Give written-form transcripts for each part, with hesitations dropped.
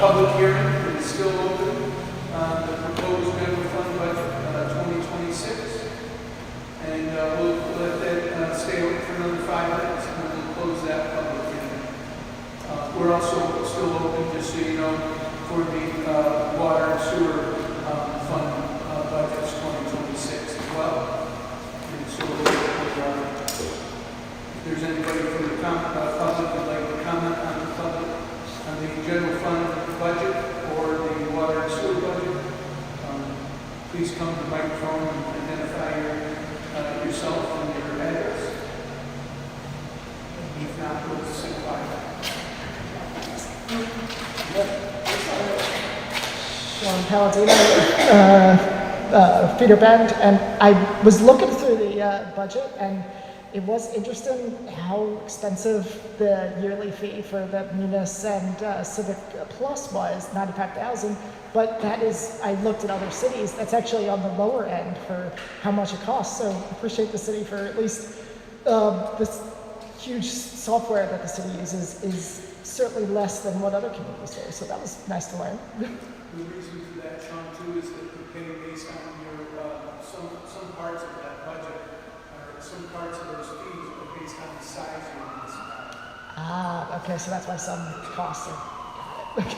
public hearing is still open on the proposed general fund budget 2026. And we'll let that stay open for another 5 minutes, and then we'll close that public hearing. We're also still open, just so you know, for the water and sewer fund budgets 2026 as well. And so if there's anybody from the public who'd like to comment on the general fund budget or the water and sewer budget, please come to the microphone and identify yourself and your address. If not, we'll sit quiet. Sean Palladino, Feeder Bend, and I was looking through the budget, and it was interesting how expensive the yearly fee for the Munis and Civic Plus was, $95,000. But that is, I looked at other cities, that's actually on the lower end for how much it costs. So I appreciate the city for at least this huge software that the city uses is certainly less than what other communities do. So that was nice to learn. The reason for that, Sean, too, is that you pay based on your some parts of that budget, or some parts of those fees are based on the size of your municipality. Ah, okay, so that's why some costs are. Okay.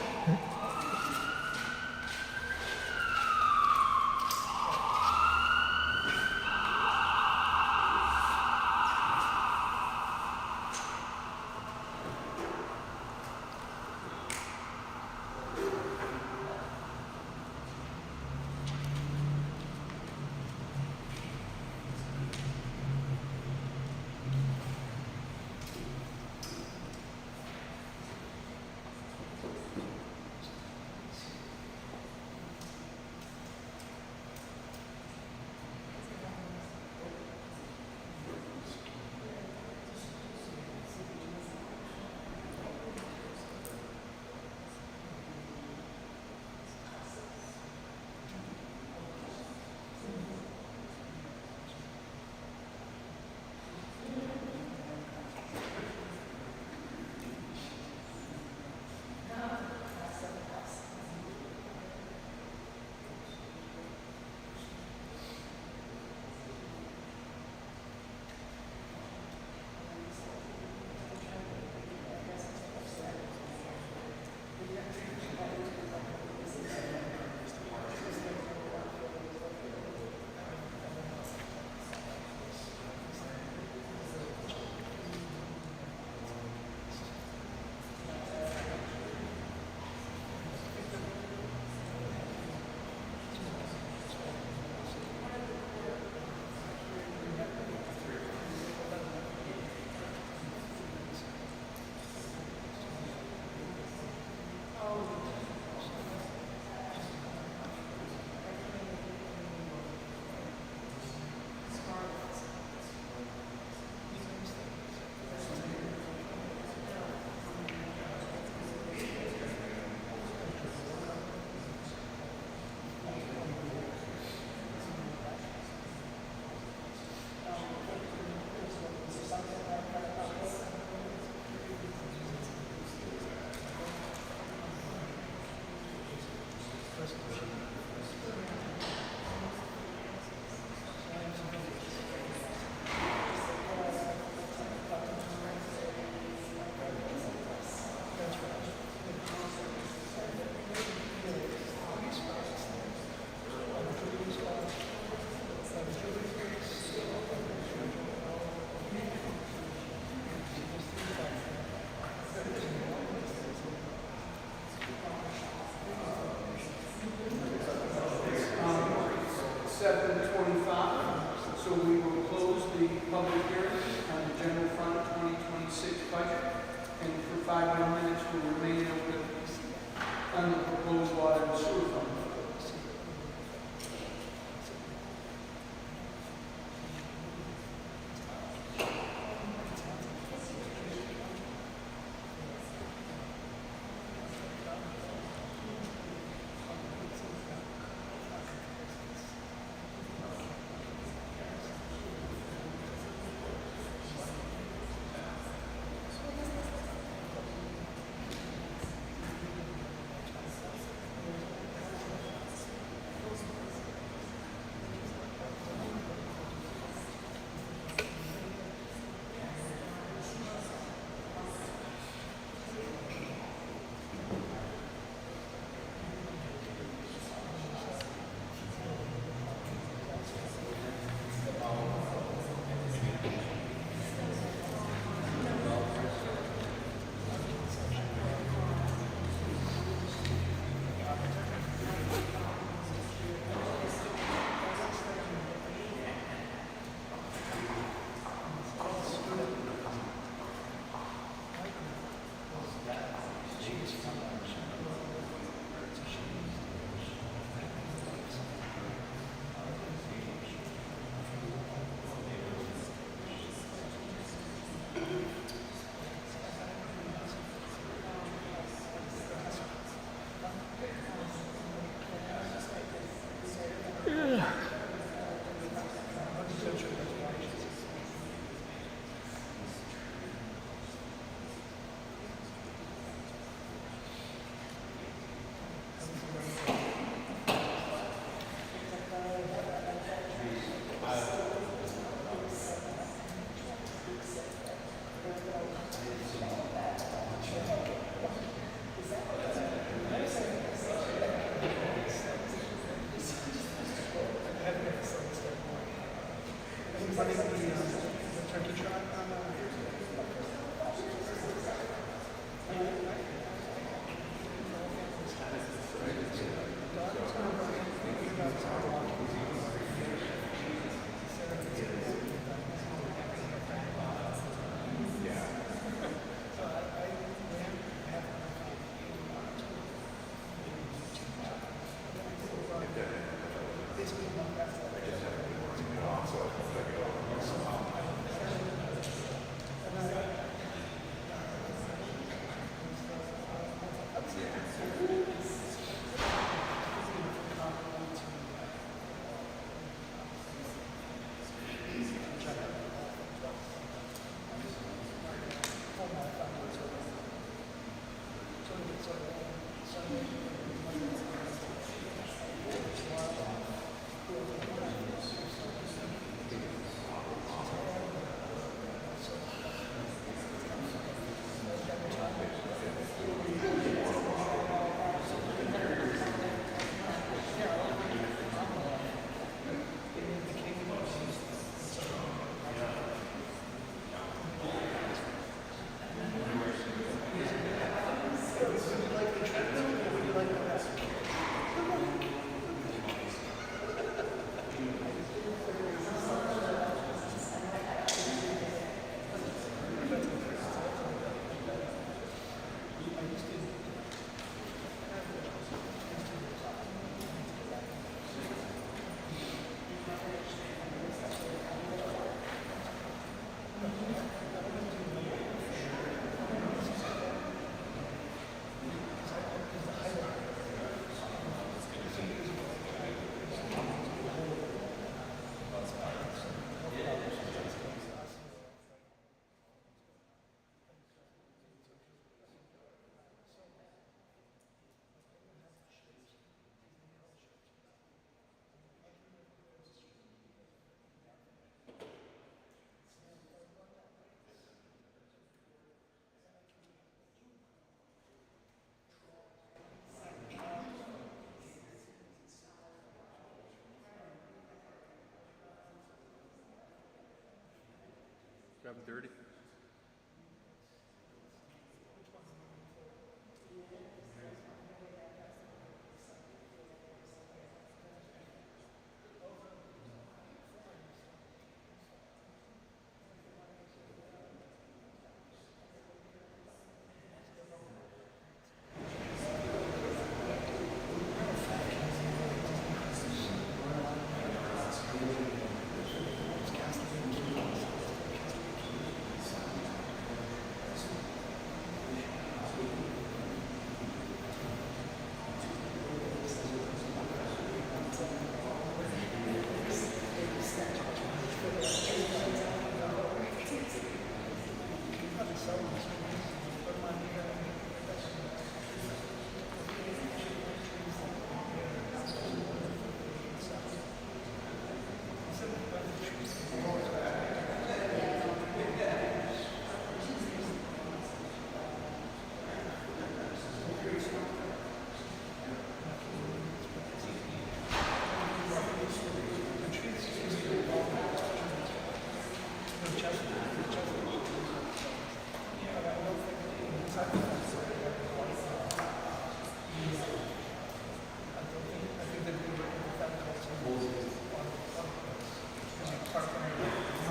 Grab 30.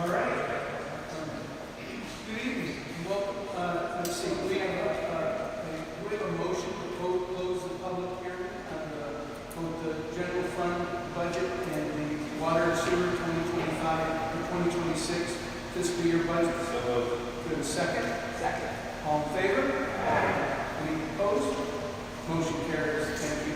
All right. Good evening. Well, let's see. We have a motion to close the public hearing on both the general fund budget and the water and sewer 2025 or 2026 fiscal year budget. Good. A second? Second. All in favor? Aye. Any opposed? Motion carries. Thank you.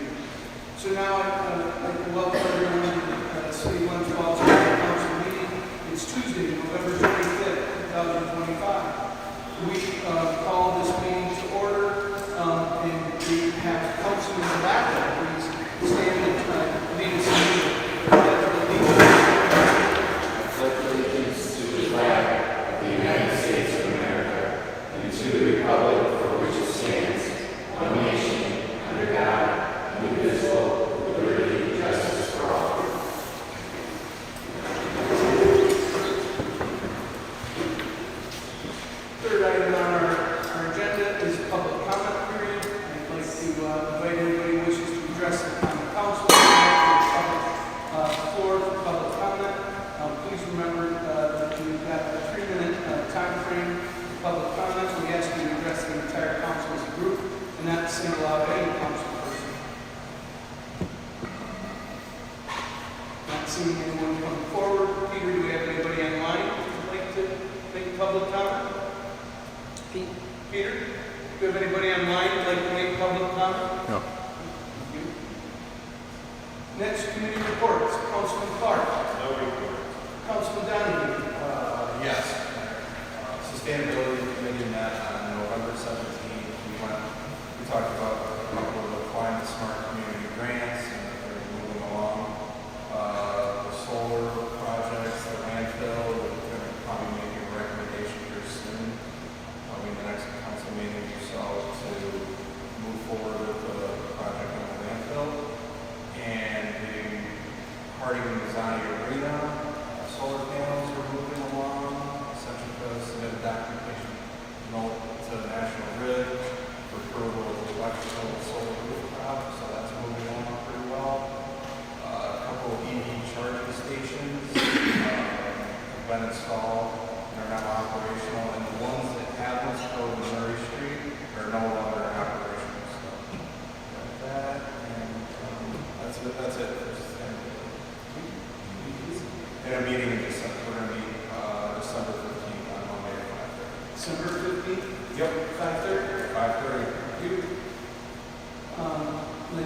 So now I'd like to welcome everyone to the City of Glens Falls Council meeting. It's Tuesday, November 25th, 2025. We call this meeting to order, and we have Councilman Blackwell, please stand and lead us in the pledge of allegiance. I pledge allegiance to the flag of the United States of America and to the republic for which it stands, one nation, under God, indivisible, with liberty and justice for all. Third item on our agenda is public comment period. I'd like to invite anybody who wishes to address the common council to the floor for public comment. Please remember that we've got a 3-minute time frame for public comments. We ask you to address the entire council as a group and not single out any council person. Not seeing anyone come forward. Peter, do we have anybody online who'd like to make public comment? Peter, do you have anybody online who'd like to make public comment? No. Thank you. Next, committee reports. Councilman Clark. No report. Councilman Donahue. Yes. Sustainability Committee met on November 17th. We talked about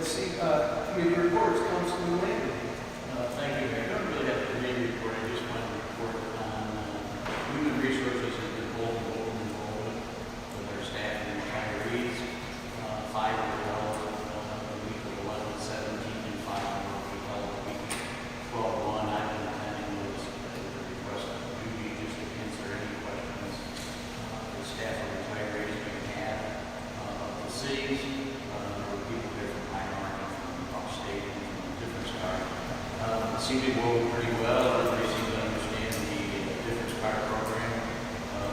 Let's see, committee reports, Councilman Landry. Thank you, Mayor. I don't really have a committee report. I just want to report on human resources has been holding open enrollment with our staff and retirees. 5 were held the week of 11, 17, and 5 were held the week of 12, 1. I've been attending those at the request of duty just to answer any questions the staff and retirees may have of the cities. There were people there from Highmark, from upstate, and from different stars. It seemed to go pretty well. Everybody seemed to understand the difference card program.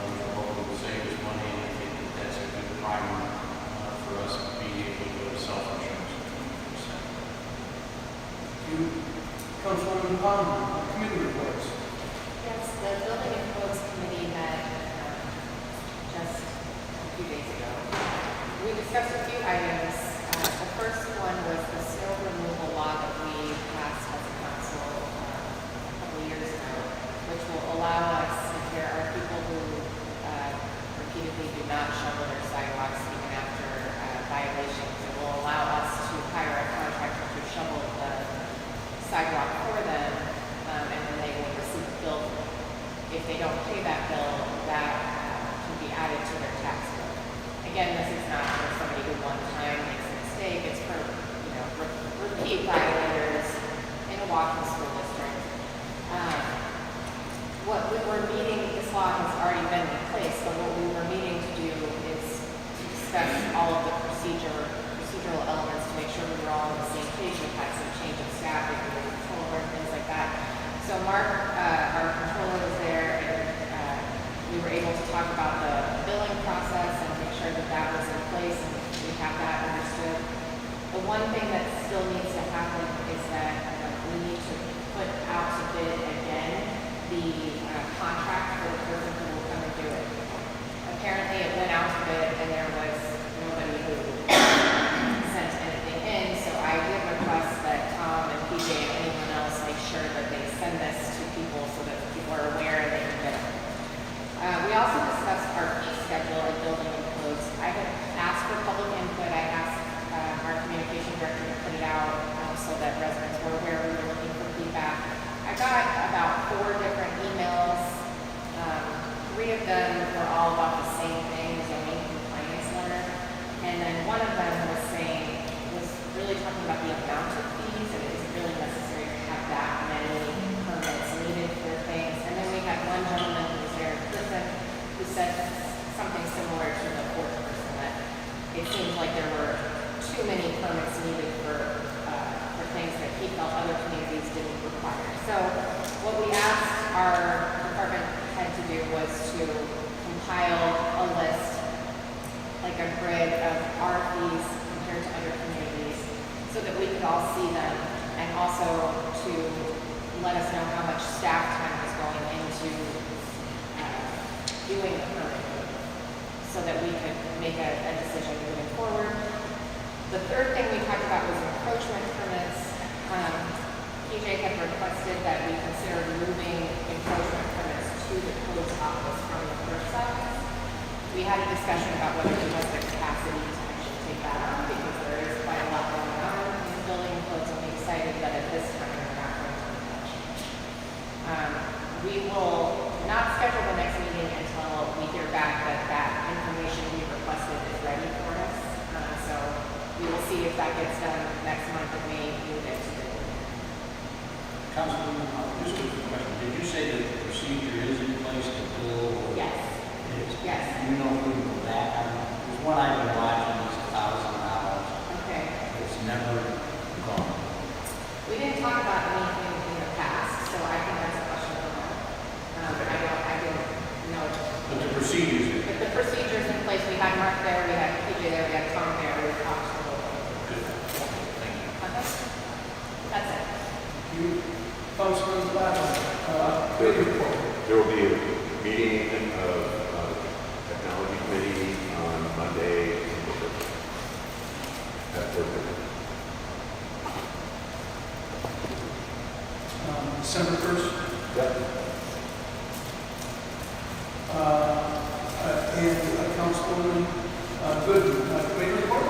Which will save us money, and I think that that's a good primer for us being able to go to self-insurance at 20%. You, Councilwoman Palmer, committee reports. Yes, the Building and Codes Committee met just a few days ago. We discussed a few items. The first one was the snow removal law that we passed as a council a couple of years ago, which will allow us, if there are people who repeatedly do not shovel their sidewalks even after violations, it will allow us to hire a contractor to shovel the sidewalk for them, and then they will receive a bill. If they don't pay that bill, that can be added to their tax bill. Again, this is not for somebody who one time makes a mistake. It's for repeat violators in a walking school district. What we were meeting, this law has already been in place, but what we were meeting to do is to discuss all of the procedural elements to make sure we were all on the same page. We've had some change of staff, we were controller, and things like that. So Mark, our controller, was there, and we were able to talk about the billing process and make sure that that was in place and we have that understood. The one thing that still needs to happen is that we need to put out to bid again the contract for the person who will come and do it. Apparently it went out to bid and there was nobody who sent anything in, so I did request that Tom and PJ and anyone else make sure that they send this to people so that people are aware and they can bid it. We also discussed our fee schedule at Building and Codes. I had asked for public input. I asked our communication director to put it out so that residents were aware we were looking for feedback. I got about 4 different emails. 3 of them were all about the same thing, zoning compliance letter. And then one of them was really talking about the amount of fees, and it isn't really necessary to have that many permits needed for things. And then we had one gentleman who was there in person who said something similar to the 4th person, that it seemed like there were too many permits needed for things that he felt other communities didn't require. So what we asked our department head to do was to compile a list, like a grid of our fees compared to other communities, so that we could all see them, and also to let us know how much staff time is going into doing the permit, so that we could make a decision moving forward. The third thing we talked about was encroachment permits. PJ had requested that we consider moving encroachment permits to the codes office from the clerk's office. We had a discussion about whether there was the capacity to actually take that on, because there is quite a lot going on in the building codes, and we decided that at this time we're not going to touch. We will not schedule the next meeting until we hear back that that information we requested is ready for us. So we will see if that gets done next month and we move it to the Councilman, just a quick question. Did you say that the procedure is in place to bill? Yes. It is? Yes. Do you know who will that? There's one I've been watching, it's $1,000. Okay. It's never gone. We didn't talk about anything in the past, so I think that's a question for Mark. I didn't know. But the procedures. But the procedure's in place. We had Mark there, we had PJ there, we had Tom there, we talked a little bit. Good. Thank you. Okay. That's it. You, Councilman Platt, committee report. There will be a meeting of technology committee on Monday, at 4:30. December 1st. Yep. And Councilwoman Goodman, committee report.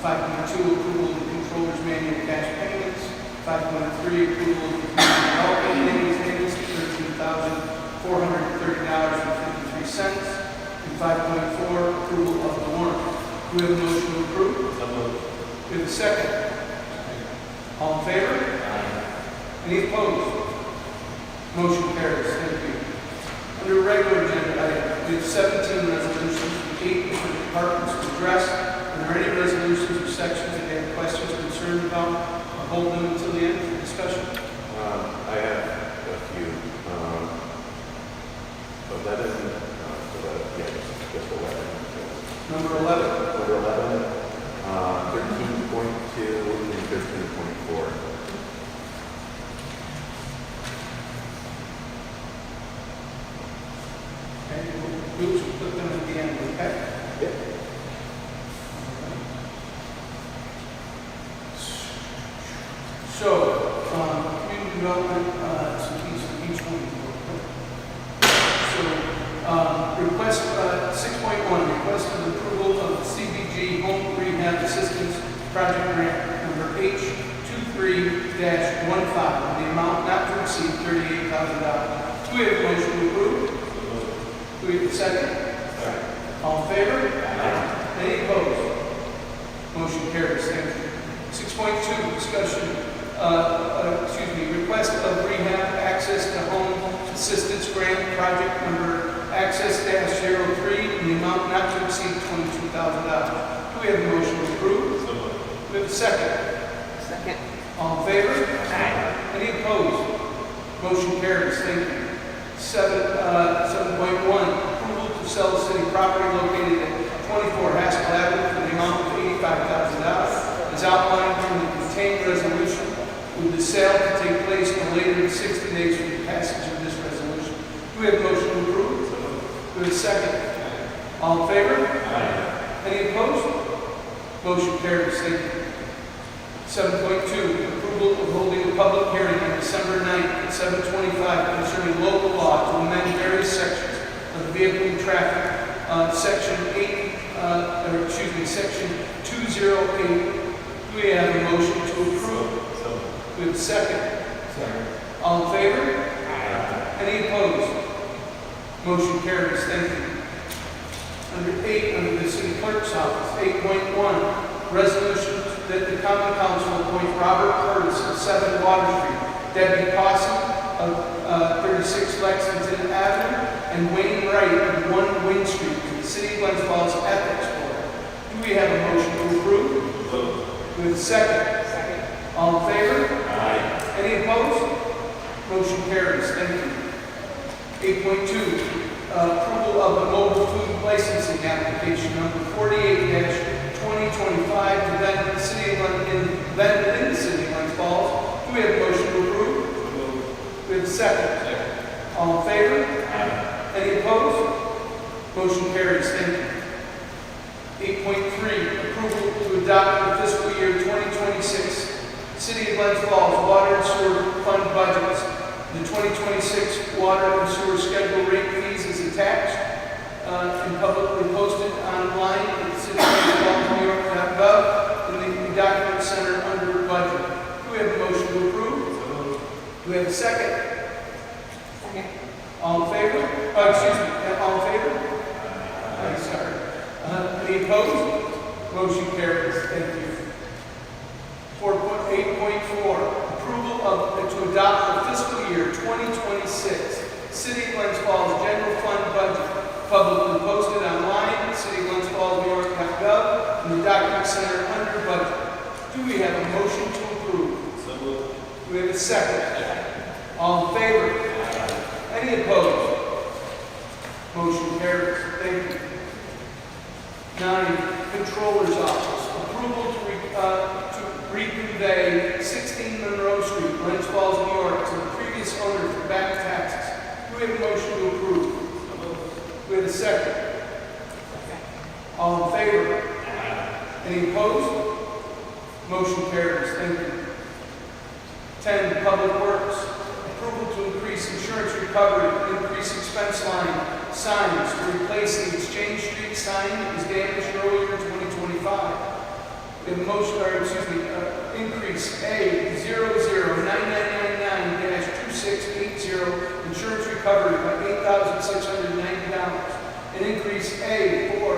5.2, approval of the controller's manual cash payments. 5.3, approval of the community development aid payments, $13,430.53. And 5.4, approval of the warrant. Do we have a motion to approve? So moved. Do we have a second? All in favor? Any opposed? Motion carries. Thank you. Under regular agenda item, we have 17 resolutions from 8 different departments to address. Are there any resolutions or sections that you have questions or concerns about? I'll hold them until the end for discussion. I have a few. 11, just 11. Number 11. Number 11, 13.2 and 13.4. Okay, we'll put them at the end, okay? Yep. So, community development, so each one. So, request, 6.1, request of approval of the CBG Home Rehab Assistance Project Grant number H23-15, the amount not to exceed $38,000. Do we have a motion to approve? Do we have a second? All in favor? Any opposed? Motion carries. Thank you. 6.2, discussion, request of rehab access to home assistance grant project number access-03 in the amount not to exceed $22,000. Do we have a motion to approve? Do we have a second? Second. All in favor? Any opposed? Motion carries. Thank you. 7.1, approval to sell city property located at 24 Haskell Avenue for the amount of $85,000 as outlined in the contained resolution, with the sale to take place no later than 60 days from the passage of this resolution. Do we have a motion to approve? Do we have a second? All in favor? Any opposed? Motion carries. Thank you. 7.2, approval of holding a public hearing on December 9th at 7:25 concerning local law to amend various sections of the vehicle and traffic, section 208. Do we have a motion to approve? Do we have a second? All in favor? Any opposed? Motion carries. Thank you. Under 8, under the city clerk's office, 8.1, resolution that the common council appoint Robert Curtis of 7 Water Street, Debbie Possum of 36 Lexington Avenue, and Wayne Wright of 1 Wing Street to the City of Glens Falls Ethics Board. Do we have a motion to approve? With a second. All in favor? Any opposed? Motion carries. Thank you. 8.2, approval of the mobile food licensing application number 48-2025 to vend in the city of Glens Falls. Do we have a motion to approve? We have a second. All in favor? Any opposed? Motion carries. Thank you. 8.3, approval to adopt the fiscal year 2026 City of Glens Falls Water and Sewer Fund budgets. The 2026 water and sewer schedule rate fees is attached and publicly posted online at the City of Glens Falls, New York.gov in the document center under budget. Do we have a motion to approve? Do we have a second? Second. All in favor? All in favor? Sorry. Any opposed? Motion carries. Thank you. 8.4, approval to adopt the fiscal year 2026 City of Glens Falls General Fund budget, publicly posted online at City of Glens Falls, New York.gov in the document center under budget. Do we have a motion to approve? Do we have a second? All in favor? Any opposed? Motion carries. Thank you. 9, Controller's Office. Approval to reconvey 16 Monroe Street, Glens Falls, New York, to the previous owner for back taxes. Do we have a motion to approve? Do we have a second? All in favor? Any opposed? Motion carries. Thank you. 10, Public Works. Approval to increase insurance recovery, increase expense line, signs to replace the Exchange Street sign that was damaged earlier in 2025. We have a motion, or excuse me, increase A 009999-2680 insurance recovery by $8,690. An increase A for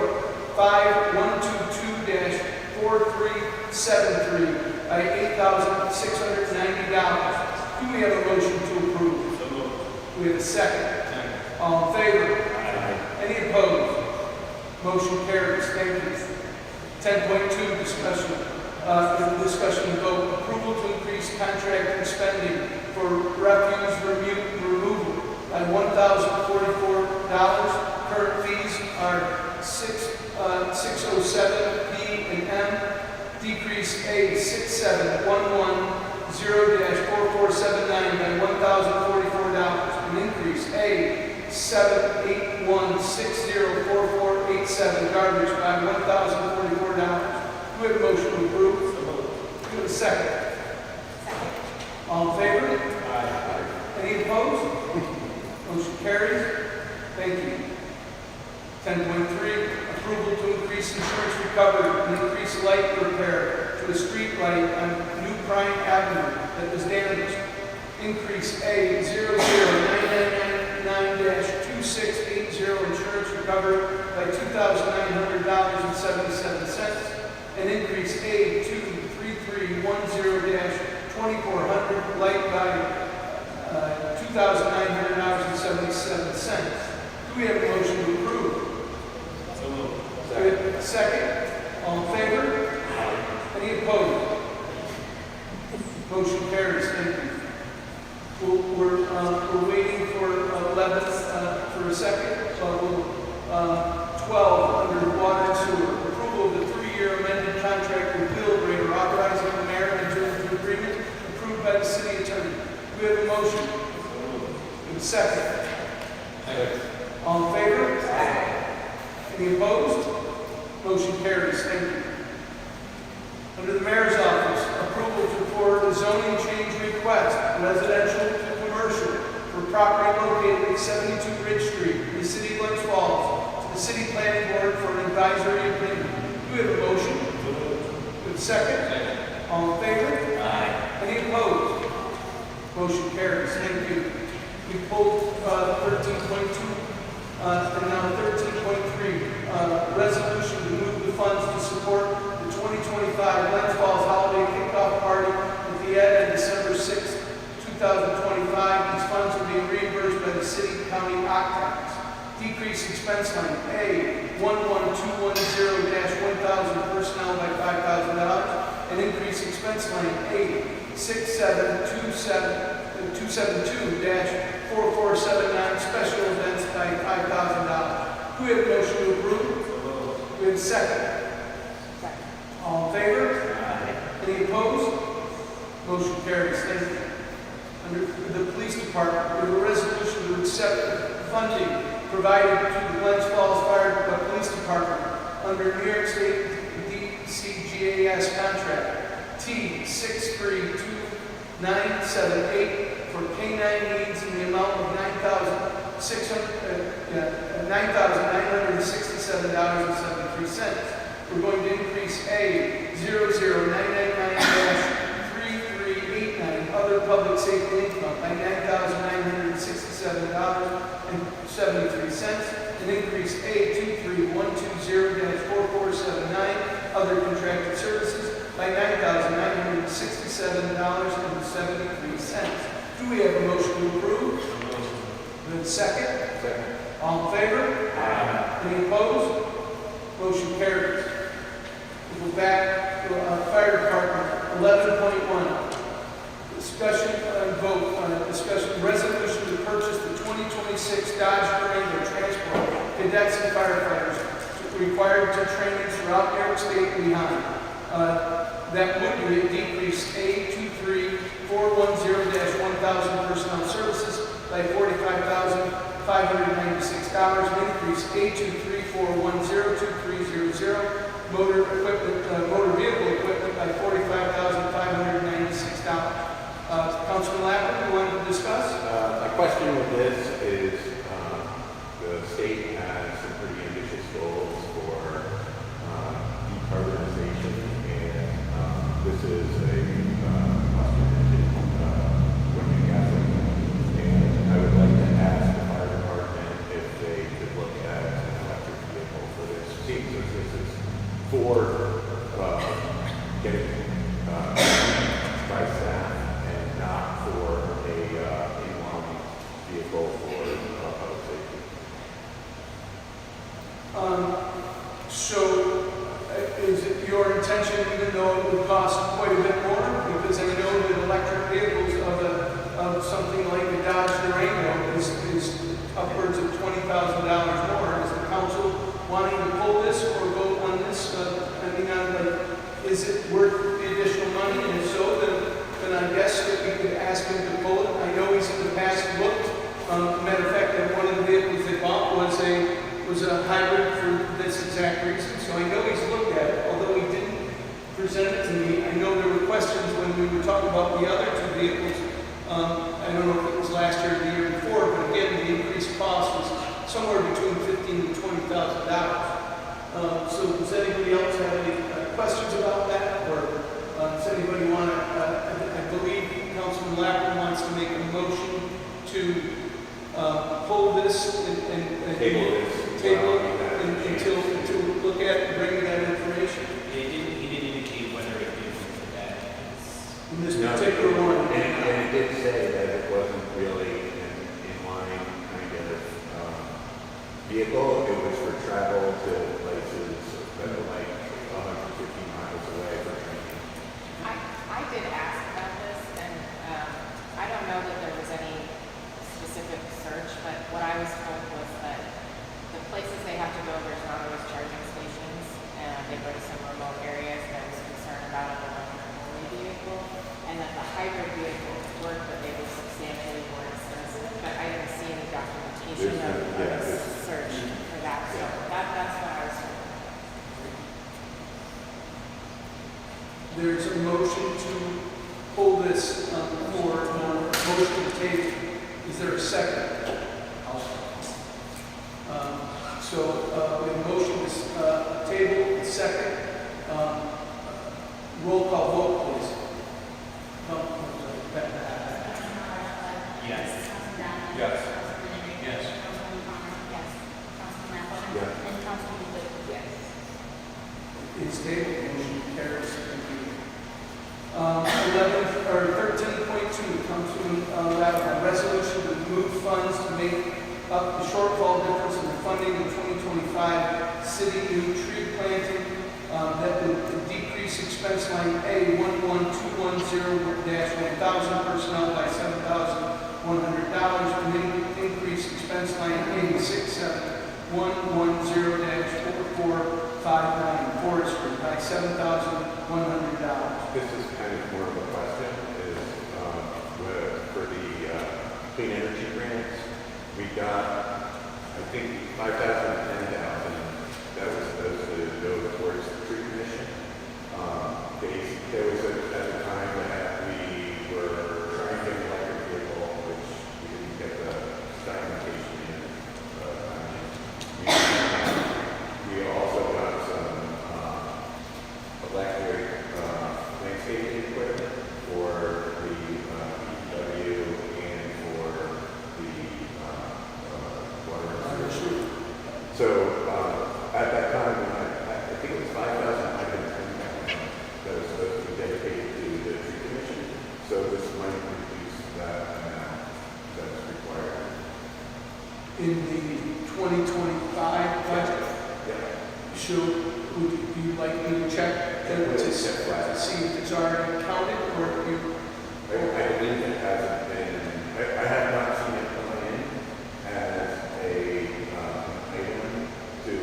5122-4373 by $8,690. Do we have a motion to approve? So moved. We have a second. All in favor? Any opposed? Motion carries. Thank you. 10.2, discussion and vote. Approval to increase contracted spending for refuse removal by $1,044. Current fees are 607 P and M. Decrease A 6711-4479 by $1,044. An increase A 781604487 garbage by $1,044. Do we have a motion to approve? Do we have a second? All in favor? Any opposed? Motion carries. Thank you. 10.3, approval to increase insurance recovery and increase light repair to a street light on New Prime Avenue that was damaged. Increase A 00999-2680 insurance recovery by $2,900.77. And increase A 23310-2400 light by $2,900.77. Do we have a motion to approve? So moved. Second. All in favor? Any opposed? Motion carries. Thank you. We're waiting for 11 for a second. So 12 under water and sewer. Approval of the 3-year amended contract with Bill Grader authorizing the mayor to enter into agreement approved by the city attorney. Do we have a motion? And second. All in favor? Any opposed? Motion carries. Thank you. Under the mayor's office, approval for the zoning change request, residential to commercial, for property located at 72 Ridge Street, in the city of Glens Falls, to the city planning board for an advisory opinion. Do we have a motion? Good second? All in favor? Any opposed? Motion carries. Thank you. We pulled 13.2 and now 13.3, resolution to move the funds to support the 2025 Glens Falls Holiday Kickoff Party at the end of December 6, 2025. These funds are being reimbursed by the city county octaves. Decrease expense line A 11210-1000 personnel by $5,000. And increase expense line A 272-4479 special events by $5,000. Do we have a motion to approve? We have a second. All in favor? Any opposed? Motion carries. Thank you. Under the police department, we have a resolution to accept funding provided to the Glens Falls Fire Police Department under New York State DCGAS contract T632978 for K-9 needs in the amount of $9,967.73. We're going to increase A 00999-3389 other public safety income by $9,967.73. And increase A 23120-4479 other contracted services by $9,967.73. Do we have a motion to approve? Good second? All in favor? Any opposed? Motion carries. We'll go back to fire department, 11.1. Discussion and vote on a discussion resolution to purchase the 2026 Dodge Durango Transport cadets and firefighters required to training throughout New York State and beyond. That would be a decrease A 23410-1000 personnel services by $45,596. An increase A 23410-2300 motor vehicle equipment by $45,596. Councilman Lappin, you wanted to discuss? My question with this is, the state has some pretty ambitious goals for decarbonization, and This is a combustion engine working gasoline. And I would like to ask the fire department if they could look at an electric vehicle for this. Seems as this is for getting by staff and not for a in-line vehicle for public safety. So, is it your intention, even though it would cost quite a bit more, because I know that electric vehicles of something like the Dodge Durango is upwards of $20,000 more. Is the council wanting to pull this or vote on this, depending on, like, is it worth the additional money? And if so, then I guess that we could ask him to pull it. I know he's in the past looked, matter of fact, that one of the vehicles they bought was a hybrid for this exact reason. So I know he's looked at it, although he didn't present it to me. I know there were questions when we were talking about the other two vehicles. I don't know if it was last year or the year before, but again, the increased cost was somewhere between $15,000 and $20,000. So does anybody else have any questions about that? Or does anybody want to, I believe Councilman Lappin wants to make a motion to pull this and table it until look at it and bring that information. He didn't indicate whether it did for that. In this particular one. And it did say that it wasn't really an inline kind of vehicle. It was for travel to places that are like 150 miles away for training. I did ask about this, and I don't know that there was any specific search, but what I was told was that the places they have to go, there's not always charging stations, and they go to some remote areas, and I was concerned about an electric-only vehicle, and that the hybrid vehicles work, but they were substantially more expensive, but I didn't see any documentation of a search for that, so that's what I was told. There's a motion to pull this for motion to table. Is there a second? So we have a motion to table, a second. Roll call vote, please. Yes. Yes. Yes. It's tabled, motion carries. Thank you. 11 or 13.2, Councilman Lappin, resolution to move funds to make up the shortfall difference in the funding of 2025 city new tree planting that would decrease expense line A 11210-1000 personnel by $7,100 and increase expense line A 67-110-4459 forestry by $7,100. This is kind of more of a question, is for the clean energy grants, we got, I think, 5,000 and 10,000 that was supposed to go towards the tree commission. There was at the time that we were trying to get an electric vehicle, which we didn't get the documentation in. We also got some electric landscaping equipment for the EW and for the water and sewer. So at that time, I think it was 5,000 that was supposed to be dedicated to the tree commission. So this might reduce that amount that's required. In the 2025 budget, Yeah. so would you like me to check to see if it's already counted, or if you? I believe it hasn't been, I have not seen it come in as a item to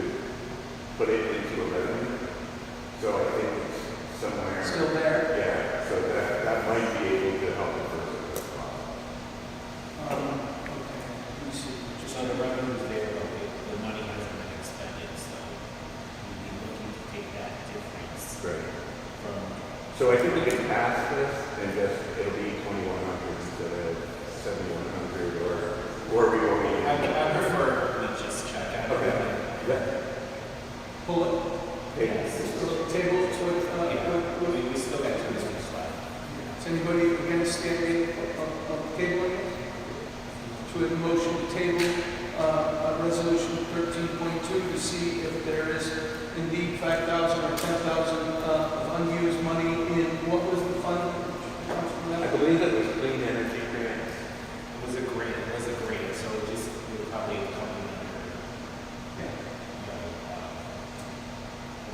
put it into a revenue. So I think it's somewhere. Still there? Yeah, so that might be able to help the first cost. Okay, let me see. So the revenue is there, but the money hasn't been expended, so we'd be looking to take that difference Great. from. So I think we can pass this and just, it'll be 2,100 instead of 7,100 or we won't need. I prefer we just check out. Okay. Yeah. Pull it, Yes. table it with, We still got to So we have a motion to table resolution 13.2 to see if there is indeed 5,000 or 10,000 of unused money in, what was the fund? I believe it was clean energy grants. It was a grant, so it just, it would probably come in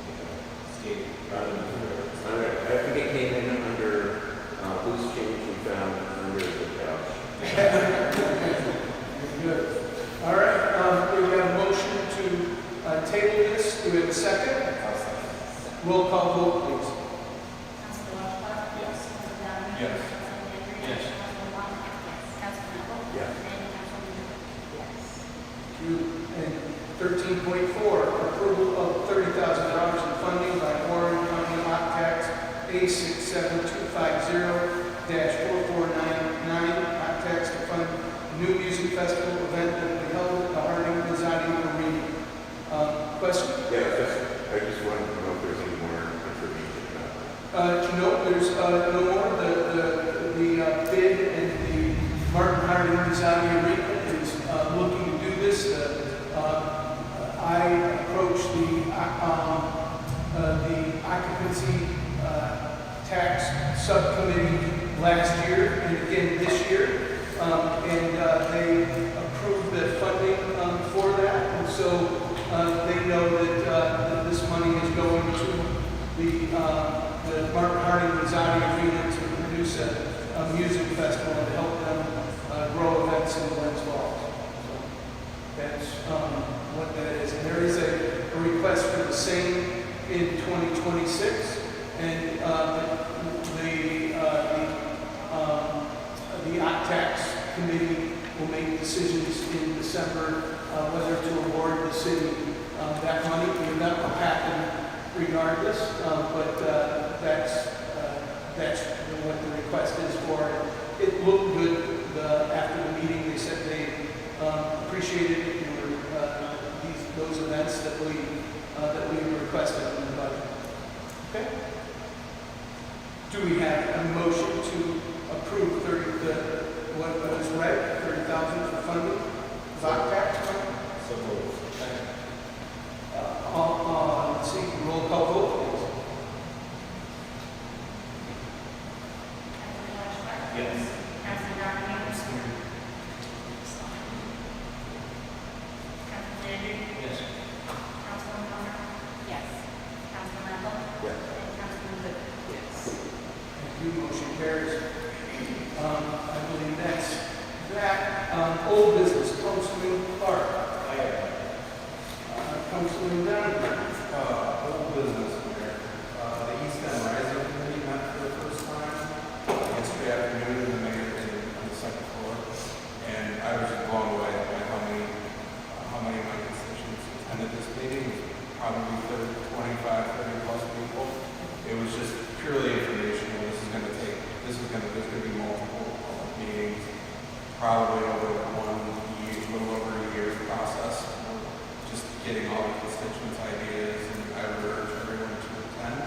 under, state, rather than. I think it came in under loose change we found under the couch. Good. All right, we have a motion to table this. Do we have a second? Roll call vote, please. Yes. Yes. Yes. Yeah. And 13.4, approval of $30,000 in funding by Warren County Lot Tax A67250-4499, lot tax to fund new music festival event that will be held at the Harding Residing Arena. Question? Yeah, I just wanted to know if there's any more information about that. No, there's no more. The bid and the Martin Harding Residing Arena is looking to do this. I approached the occupancy tax subcommittee last year and again this year, and they approved the funding for that, and so they know that this money is going to the Martin Harding Residing Arena to produce a music festival and help them grow events in Glens Falls. So that's what that is. And there is a request for the same in 2026, and the tax committee will make decisions in December whether to award the city that money. And that will happen regardless, but that's what the request is for. It looked good after the meeting. They said they appreciated those events that we requested in the budget. Okay. Do we have a motion to approve what was read, 30,000 for funding, VOC tax funding? So moved. Let's see, roll call vote, please. Yes. Yes. Yes. Thank you, motion carries. I believe that's that. Old business, Councilman Clark. Councilman Donovan. Old business, Mayor. The East End Rising Committee met for the first time yesterday afternoon in the mayor on the second floor, and I was just blown away by how many of my constituents attended this meeting. Probably 25, 30 plus people. It was just purely informational. There's going to be multiple public meetings, probably over a little over a year's process. Just getting all the constituents' ideas, and I would urge everyone to attend.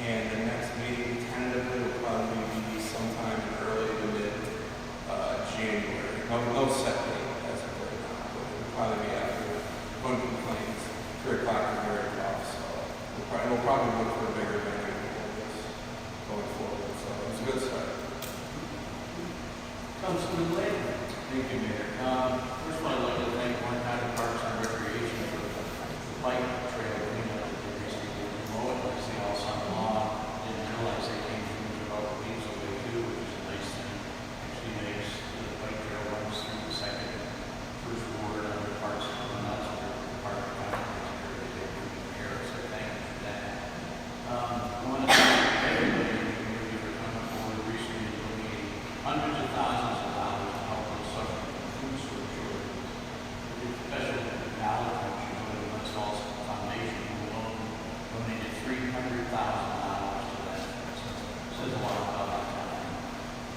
And the next meeting tentatively will probably be sometime in early to mid-January. No set date as of right now, but it will probably be after one complains, 3 o'clock is very tough, so we'll probably look for a bigger venue for this going forward. So it was a good start. Councilman Lane. Thank you, Mayor. First of all, I'd like to thank Warren County Parks and Recreation for the bike trail cleanup that they recently did. Mow it, like I say, all summer long. Didn't realize they came through about the leaves away too, which is a nice thing. Actually makes the bike trail runs through the first ward of the parks, and that's where the park county is here today to care. So thank you for that. I want to thank everybody in the community for coming forward recently and donating hundreds of thousands of dollars to help those suffering from food shortages. Special acknowledgement to the Glens Falls Foundation, who alone donated $300,000 to that. So it says a lot about our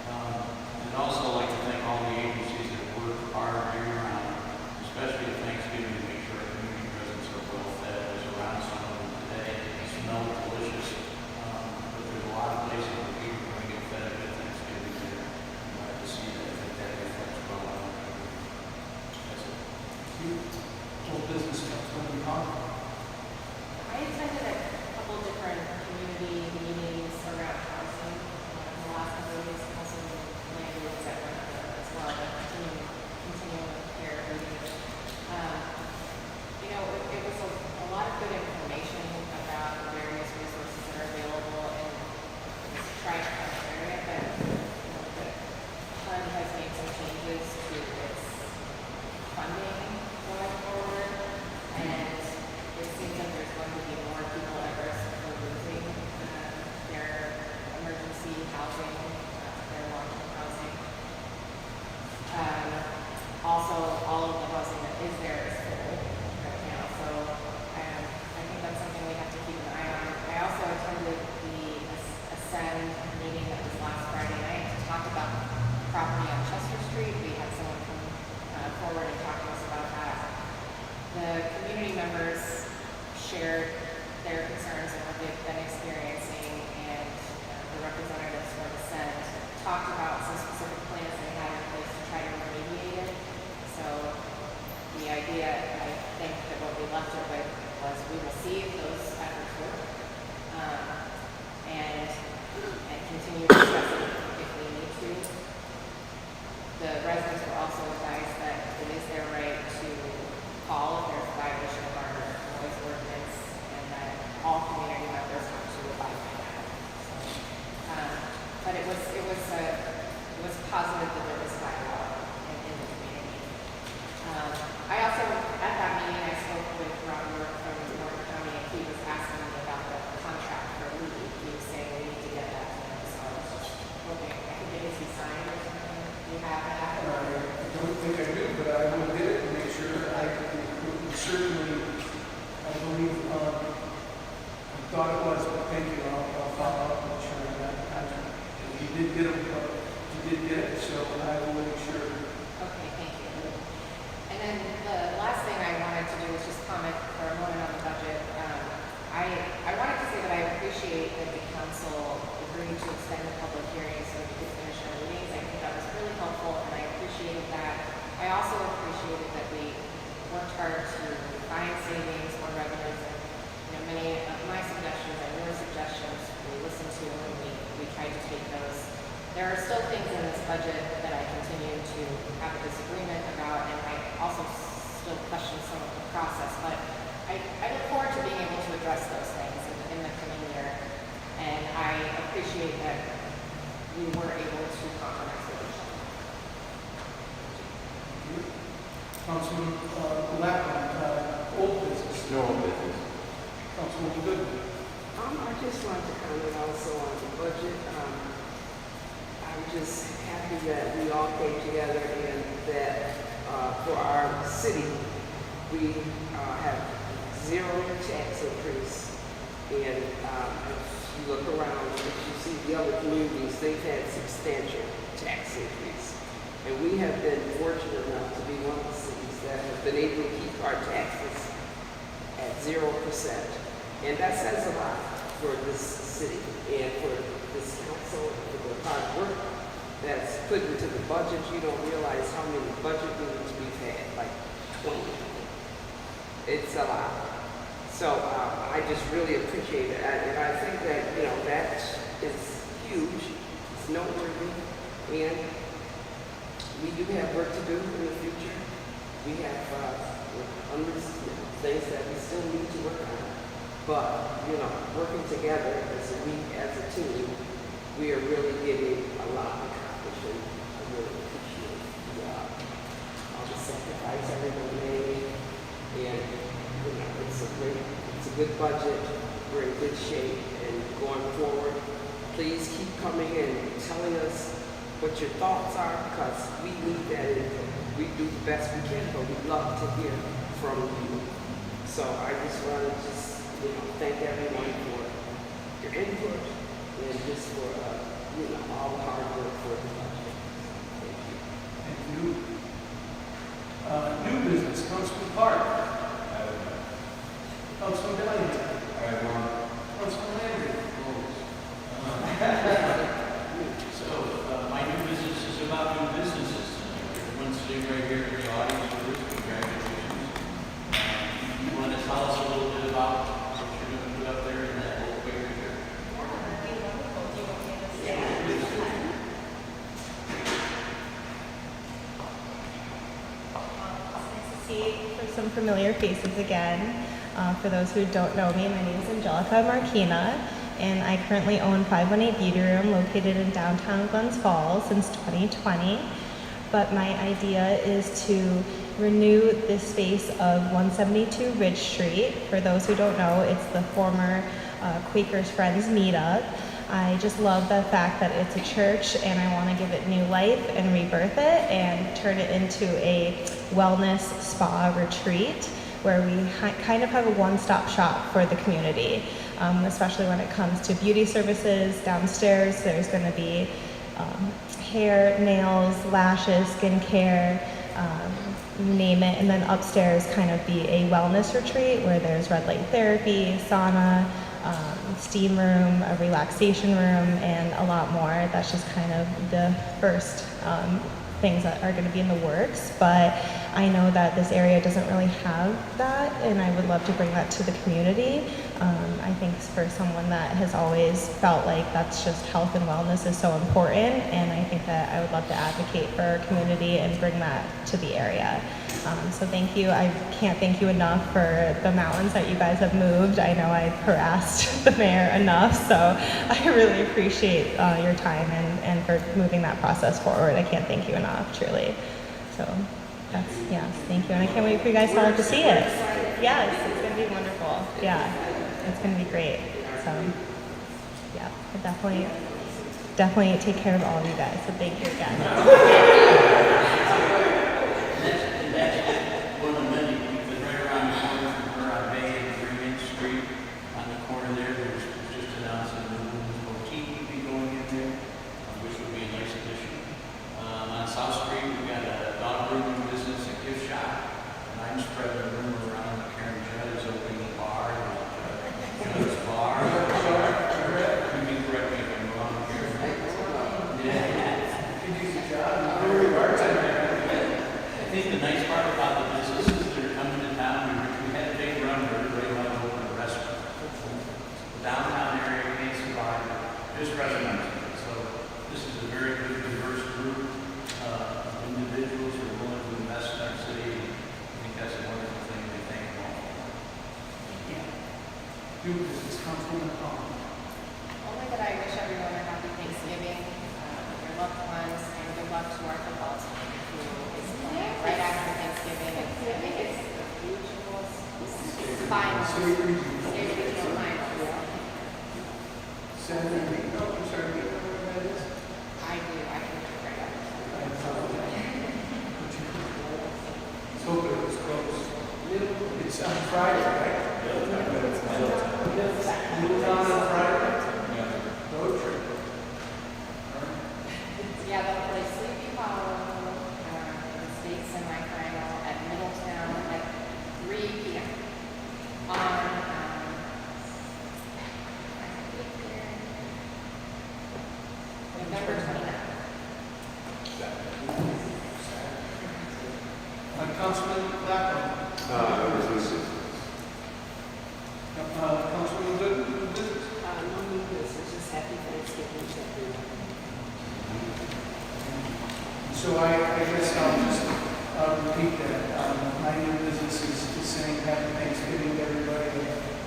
town. I'd also like to thank all the agencies that work hard year-round, especially at Thanksgiving, to make sure our community residents are well fed. I was around some of them today. They smell delicious. But there's a lot of places where people are going to get fed at Thanksgiving dinner. To see that, I think that reflects well on our community. property on Chester Street. We had someone come forward and talk to us about that. The community members shared their concerns and what they've been experiencing, and the representatives from the Senate talked about some specific plans they had in place to try to remediate it. So the idea, I think that what we left it with was we will see if those efforts work, and continue discussing if we need to. The residents were also advised that it is their right to call if there's a violation of our noise ordinance, and that all community members have to abide by that. But it was positive that there was dialogue in the community. I also, at that meeting, I spoke with Robert from North County, and he was asking me about the contract for leave. He was saying we need to get that to him, so I was just hoping, I think it is he signed or something. Do you have that? I don't think I do, but I will get it and make sure that I can certainly, I believe, I thought it was, but thank you, I'll follow up and make sure I got the contract. And you did get it, so I will make sure. Okay, thank you. And then the last thing I wanted to do was just comment for a moment on the budget. I wanted to say that I appreciate that the council agreed to extend the public hearing so we could finish our meetings. I think that was really helpful, and I appreciated that. I also appreciated that we worked hard to find savings or revenues, and many of my suggestions and your suggestions we listened to, and we tried to take those. There are still things in this budget that I continue to have a disagreement about, and I also still question some of the process, but I look forward to being able to address those things in the coming year, and I appreciate that we were able to compromise with each other. Councilman Lappin, old business. No business. Councilman Goodman. I just wanted to comment also on the budget. I'm just happy that we all came together and that for our city, we have zero tax increase. And if you look around, if you see the other communities, they've had substantial tax increase. And we have been fortunate enough to be one of the cities that have been able to keep our taxes at 0%. And that says a lot for this city and for this council and for the hard work that's put into the budget. You don't realize how many budget meetings we've had, like 20. It's a lot. So I just really appreciate it. And I think that, that is huge. It's noteworthy. And we do have work to do in the future. We have things that we still need to work on. But, working together as a team, we are really getting a lot accomplished. And I really appreciate all the sacrifice everyone made. And, it's a good budget. We're in good shape. And going forward, please keep coming and telling us what your thoughts are, because we need that input. We do the best we can, but we'd love to hear from you. So I just want to thank everyone for your input and just for all the hard work for the budget. Thank you. Thank you. New business, Councilman Park. Councilman Delaney. Councilman Landry. So, my new business is about new businesses tonight. Everyone's sitting right here in the audience with us. Congratulations. You want to tell us a little bit about what you're going to put up there in that little picture here? See for some familiar faces again. For those who don't know me, my name is Angelica Marquina, and I currently own 518 Beauty Room located in downtown Glens Falls since 2020. But my idea is to renew the space of 172 Ridge Street. For those who don't know, it's the former Quakers Friends meetup. I just love the fact that it's a church, and I want to give it new life and rebirth it and turn it into a wellness spa retreat where we kind of have a one-stop shop for the community, especially when it comes to beauty services. Downstairs, there's going to be hair, nails, lashes, skincare, you name it. And then upstairs kind of be a wellness retreat where there's red light therapy, sauna, steam room, a relaxation room, and a lot more. That's just kind of the first things that are going to be in the works, but I know that this area doesn't really have that, and I would love to bring that to the community. I think for someone that has always felt like that's just health and wellness is so important, and I think that I would love to advocate for our community and bring that to the area. So thank you. I can't thank you enough for the mountains that you guys have moved. I know I've harassed the mayor enough, so I really appreciate your time and for moving that process forward. I can't thank you enough, truly. So that's, yes, thank you. And I can't wait for you guys all to see it. Yes, it's going to be wonderful. Yeah, it's going to be great. So, yeah, I definitely take care of all of you guys. So thank you again. And that's one of the many, because right around the corner from where I Bay and 3 Street, on the corner there, there's just announced a new women's boutique will be going in there, which would be a nice addition. On South Street, we got a dog grooming business, a gift shop, and I'm spreading the rumor around that Karen Judd is opening a bar, Judd's Bar. You can correct me if I'm wrong here. Yeah. I think the nice part about the businesses that are coming to town, we had a big run where everybody wanted to open a restaurant. The downtown area can't survive just restaurants. So this is a very good, diverse group of individuals who are willing to invest in our city. I think that's a wonderful thing. We thank them all for. Do this, Councilwoman Collins. Only that I wish everyone a happy Thanksgiving, your loved ones, and good luck to our football team, who is playing right after Thanksgiving. I think it's the regionals, finals, state regional finals. Senator Rico, I'm sorry, do you know where that is? I do, I can look it right up. Let's hope it was close. It's on Friday, right? Middletown on Friday? Road trip. Yeah, they'll play Sleepy Hollow, the state semifinal at Middletown at 3 p.m. on, November 29th. Councilman Blackwell. Councilman Good, new business? No new business, just happy Thanksgiving to everyone. So I guess I'll just repeat that. My new business is saying happy Thanksgiving to everybody.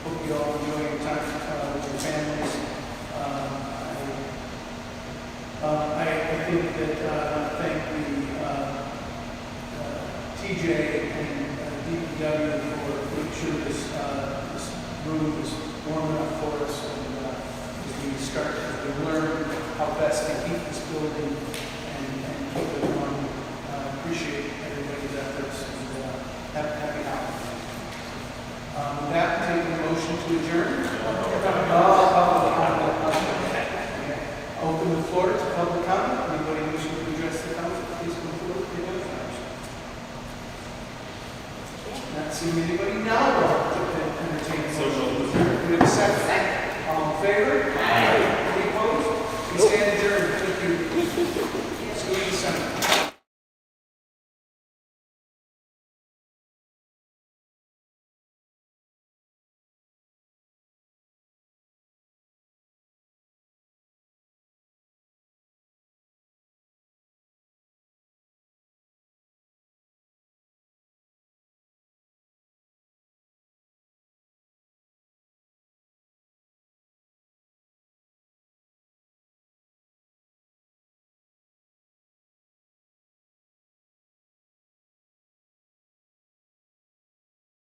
Hope you all enjoy your time with your families. I think that thank the TJ and DPW for making sure this room is warm enough for us, and as we start to learn how best to keep this building and keep it warm. Appreciate everybody's efforts, and happy holidays. With that, take a motion to adjourn. Open the floor to public comment. Anybody wishing to address the council, please come forward and identify yourself. Not seeing anybody now, we'll entertain a motion. We have a second. All in favor? Aye.